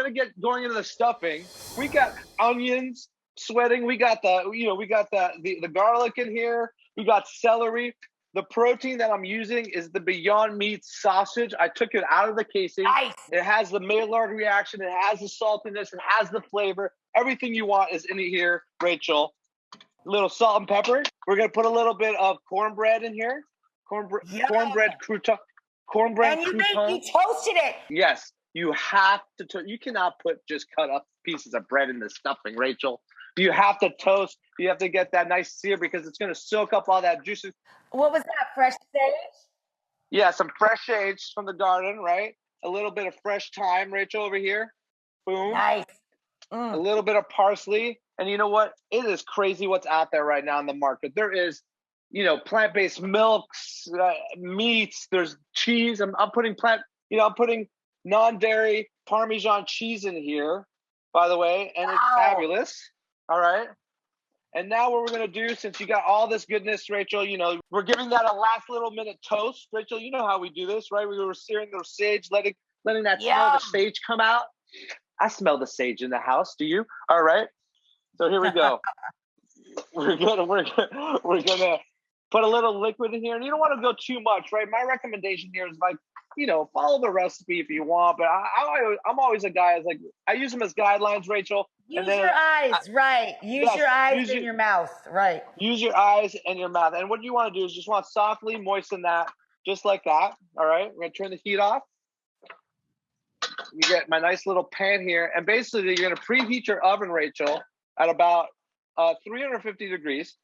gonna get going into the stuffing. We got onions sweating. We got the garlic in here. We got celery. The protein that I'm using is the Beyond Meat sausage. I took it out of the casing. Nice. It has the Maillard reaction. It has the saltiness. It has the flavor. Everything you want is in here, Rachel. A little salt and pepper. We're going to put a little bit of cornbread in here. Cornbread crouton. And you toasted it. Yes, you have to. You cannot put just cut up pieces of bread in the stuffing, Rachel. You have to toast. You have to get that nice sear because it's going to soak up all that juices. What was that, fresh sage? Yeah, some fresh sage from the garden, right? A little bit of fresh thyme, Rachel, over here. Boom. Nice. A little bit of parsley. And you know what? It is crazy what's out there right now in the market. There is, plant-based milks, meats. There's cheese. I'm putting I'm putting non-dairy Parmesan cheese in here, by the way, and It's fabulous. All right. And now what we're going to do, since you got all this goodness, Rachel, we're giving that a last little minute toast. Rachel, you know how we do this, right? We were searing the sage, letting that smell of the sage come out. I smell the sage in the house. Do you? All right. So here we go. we're gonna put a little liquid in here, and you don't want to go too much, right? My recommendation here is follow the recipe if you want, but I'm always a guy. I use them as guidelines, Rachel. Use your eyes, right? Use your eyes and your mouth, right? Use your eyes and your mouth. And what you want to do is just want to softly moisten that, just like that. All right, we're gonna turn the heat off. You get my nice little pan here, and basically you're gonna preheat your oven, Rachel, at about 350 degrees,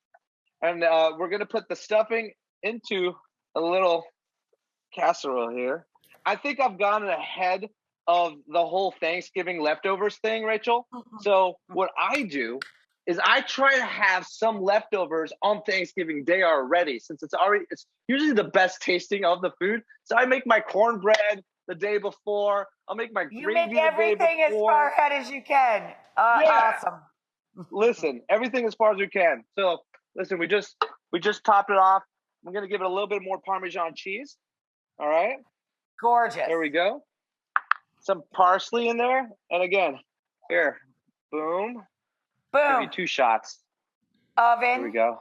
and we're gonna put the stuffing into a little casserole here. I think I've gone ahead of the whole Thanksgiving leftovers thing, Rachel. So what I do is I try to have some leftovers on Thanksgiving Day already, since it's usually the best tasting of the food. So I make my cornbread the day before. I'll make my gravy the day before. You make everything as far ahead as you can. Awesome. Listen, everything as far as we can. So listen, we just topped it off. I'm gonna give it a little bit more Parmesan cheese. All right. Gorgeous. There we go. Some parsley in there. And again, here, boom. Give me 2 shots. Oven. There we go.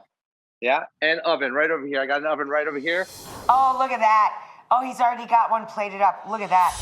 Yeah, and oven right over here. I got an oven right over here. Oh, look at that. Oh, he's already got one plated up. Look at that.